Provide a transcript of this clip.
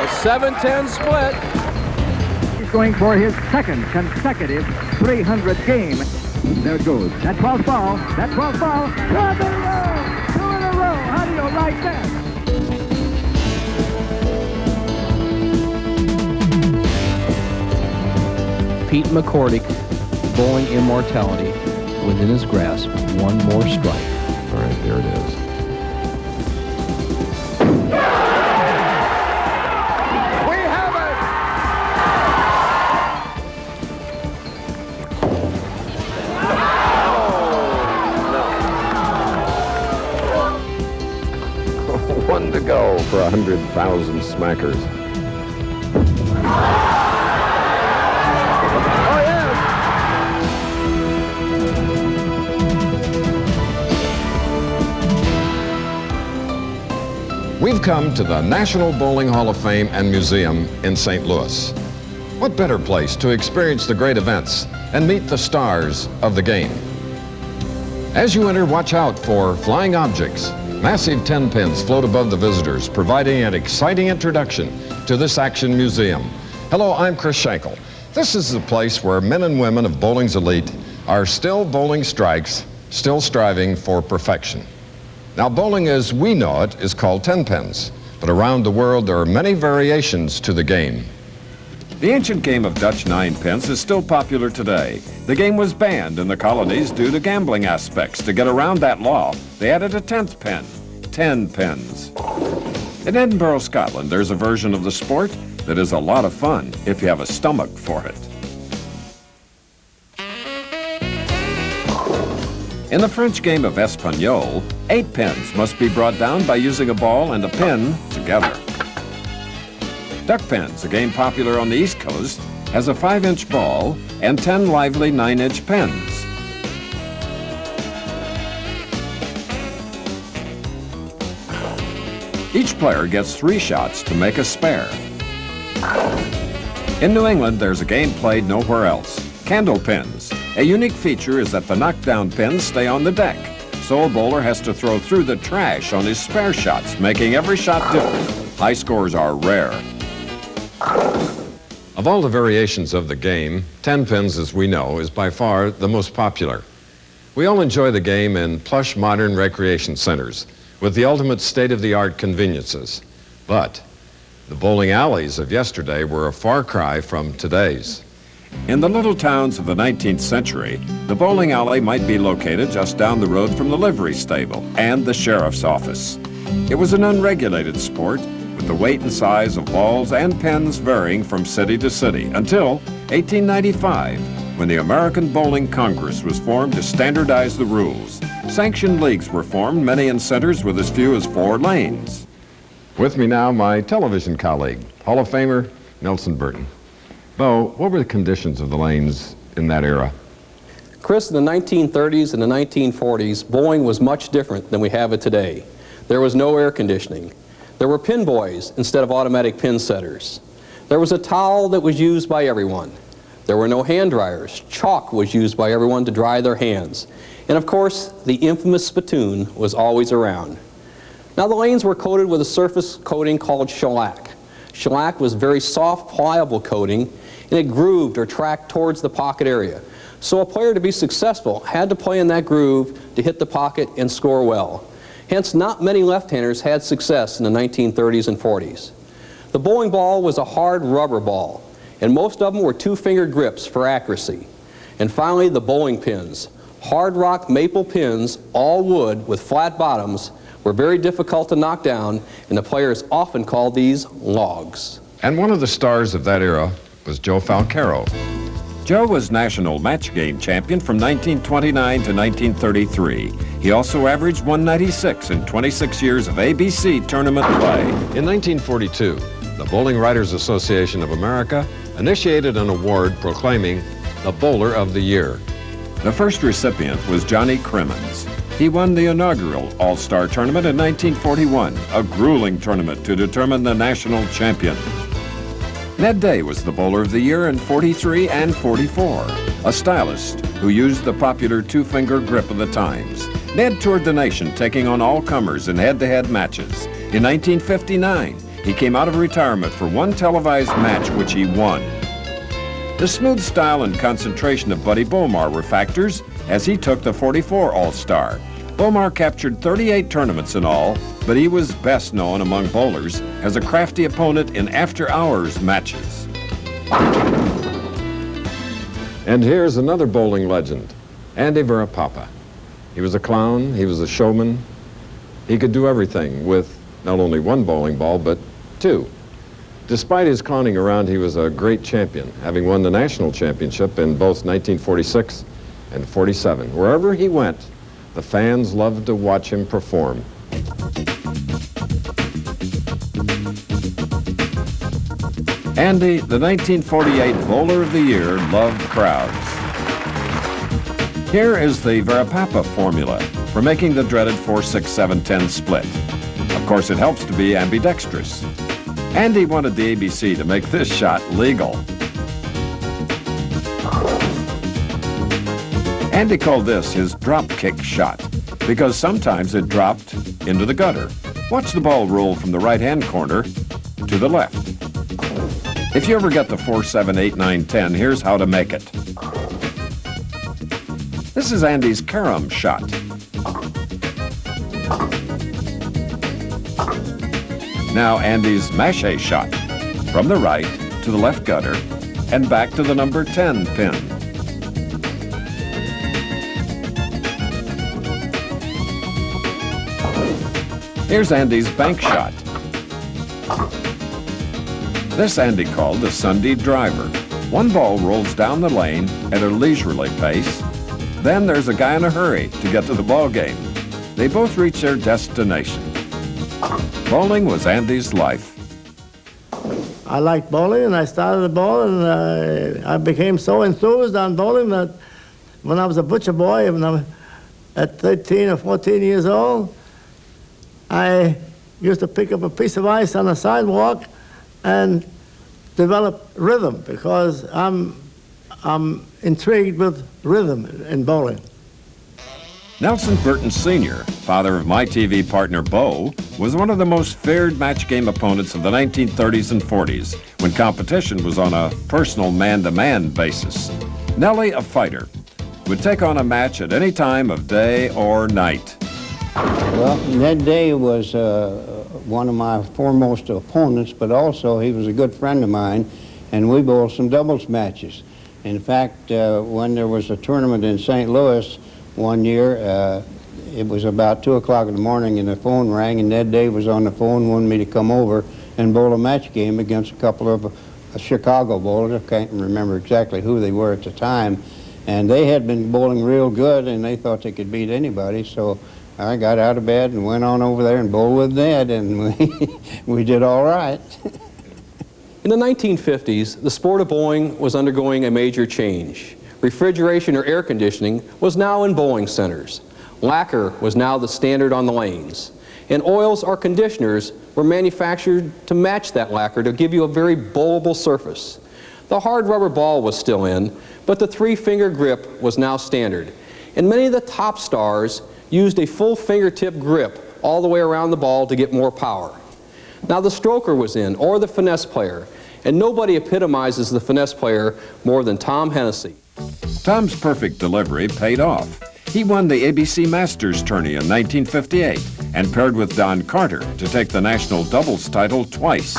A 7-10 split. He's going for his second consecutive 300 game. There it goes. That 12th ball. That 12th ball. 2 in a row. 2 in a row. How do you like that? Pete McCordick, bowling immortality within his grasp. One more strike. All right, there it is. We have it! One to go for 100,000 smackers. We've come to the National Bowling Hall of Fame and Museum in St. Louis. What better place to experience the great events and meet the stars of the game? As you enter, watch out for flying objects. Massive 10 pins float above the visitors, providing an exciting introduction to this action museum. Hello, I'm Chris Schenkel. This is the place where men and women of bowling's elite are still bowling strikes, still striving for perfection. Now, bowling as we know it is called 10 pins, but around the world there are many variations to the game. The ancient game of Dutch 9 pins is still popular today. The game was banned in the colonies due to gambling aspects. To get around that law, they added a 10th pin, 10 pins. In Edinburgh, Scotland, there's a version of the sport that is a lot of fun if you have a stomach for it. In the French game of Espagnole, 8 pins must be brought down by using a ball and a pin together. Duck pins, a game popular on the East Coast, has a 5-inch ball and 10 lively 9-inch pins. Each player gets 3 shots to make a spare. In New England, there's a game played nowhere else, candle pins. A unique feature is that the knockdown pins stay on the deck, so a bowler has to throw through the trash on his spare shots, making every shot different. High scores are rare. Of all the variations of the game, 10 pins, as we know, is by far the most popular. We all enjoy the game in plush modern recreation centers with the ultimate state-of-the-art conveniences. But the bowling alleys of yesterday were a far cry from today's. In the little towns of the 19th century, the bowling alley might be located just down the road from the livery stable and the sheriff's office. It was an unregulated sport, with the weight and size of balls and pins varying from city to city, until 1895, when the American Bowling Congress was formed to standardize the rules. Sanctioned leagues were formed, many in centers with as few as 4 lanes. With me now, my television colleague, Hall of Famer Nelson Burton. Bo, what were the conditions of the lanes in that era? Chris, in the 1930s and the 1940s, bowling was much different than we have it today. There was no air conditioning. There were pin boys instead of automatic pin setters. There was a towel that was used by everyone. There were no hand dryers. Chalk was used by everyone to dry their hands. And of course, the infamous spittoon was always around. Now, the lanes were coated with a surface coating called shellac. Shellac was very soft, pliable coating, and it grooved or tracked towards the pocket area. So a player to be successful had to play in that groove to hit the pocket and score well. Hence, not many left-handers had success in the 1930s and 40s. The bowling ball was a hard rubber ball, and most of them were 2-finger grips for accuracy. And finally, the bowling pins. Hard rock maple pins, all wood with flat bottoms, were very difficult to knock down, and the players often called these logs. And one of the stars of that era was Joe Falcaro. Joe was national match game champion from 1929 to 1933. He also averaged 196 in 26 years of ABC tournament play. In 1942, the Bowling Writers Association of America initiated an award proclaiming the Bowler of the Year. The first recipient was Johnny Crimmins. He won the inaugural All-Star Tournament in 1941, a grueling tournament to determine the national champion. Ned Day was the Bowler of the Year in 43 and 44, a stylist who used the popular 2-finger grip of the times. Ned toured the nation, taking on all comers in head-to-head matches. In 1959, he came out of retirement for one televised match which he won. The smooth style and concentration of Buddy Bomar were factors as he took the 44 All-Star. Bomar captured 38 tournaments in all, but he was best known among bowlers as a crafty opponent in after-hours matches. And here's another bowling legend, Andy Varapapa. He was a clown, he was a showman. He could do everything with not only one bowling ball, but two. Despite his clowning around, he was a great champion, having won the national championship in both 1946 and 47. Wherever he went, the fans loved to watch him perform. Andy, the 1948 Bowler of the Year, loved crowds. Here is the Varapapa formula for making the dreaded 4-6-7-10 split. Of course, it helps to be ambidextrous. Andy wanted the ABC to make this shot legal. Andy called this his drop kick shot because sometimes it dropped into the gutter. Watch the ball roll from the right-hand corner to the left. If you ever get the 4, 7, 8, 9, 10, here's how to make it. This is Andy's carom shot. Now Andy's mache shot, from the right to the left gutter and back to the number 10 pin. Here's Andy's bank shot. This Andy called the Sunday driver. One ball rolls down the lane at a leisurely pace. Then there's a guy in a hurry to get to the ball game. They both reach their destination. Bowling was Andy's life. I liked bowling, and I started the ball, and I became so enthused on bowling that when I was a butcher boy, when I was at 13 or 14 years old, I used to pick up a piece of ice on the sidewalk and develop rhythm, because I'm intrigued with rhythm in bowling. Nelson Burton Sr., father of my TV partner Bo, was one of the most feared match game opponents of the 1930s and 40s, when competition was on a personal man-to-man basis. Nellie, a fighter, would take on a match at any time of day or night. Well, Ned Day was one of my foremost opponents, but also he was a good friend of mine, and we bowled some doubles matches. In fact, when there was a tournament in St. Louis one year, it was about 2 o'clock in the morning, and the phone rang, and Ned Day was on the phone, wanted me to come over and bowl a match game against a couple of Chicago bowlers. I can't remember exactly who they were at the time, and they had been bowling real good, and they thought they could beat anybody, so I got out of bed and went on over there and bowled with Ned, and we did all right. In the 1950s, the sport of bowling was undergoing a major change. Refrigeration or air conditioning was now in bowling centers. Lacquer was now the standard on the lanes. And oils or conditioners were manufactured to match that lacquer to give you a very bowlable surface. The hard rubber ball was still in, but the 3-finger grip was now standard. And many of the top stars used a full fingertip grip all the way around the ball to get more power. Now the stroker was in, or the finesse player, and nobody epitomizes the finesse player more than Tom Hennessy. Tom's perfect delivery paid off. He won the ABC Masters tourney in 1958 and paired with Don Carter to take the national doubles title twice.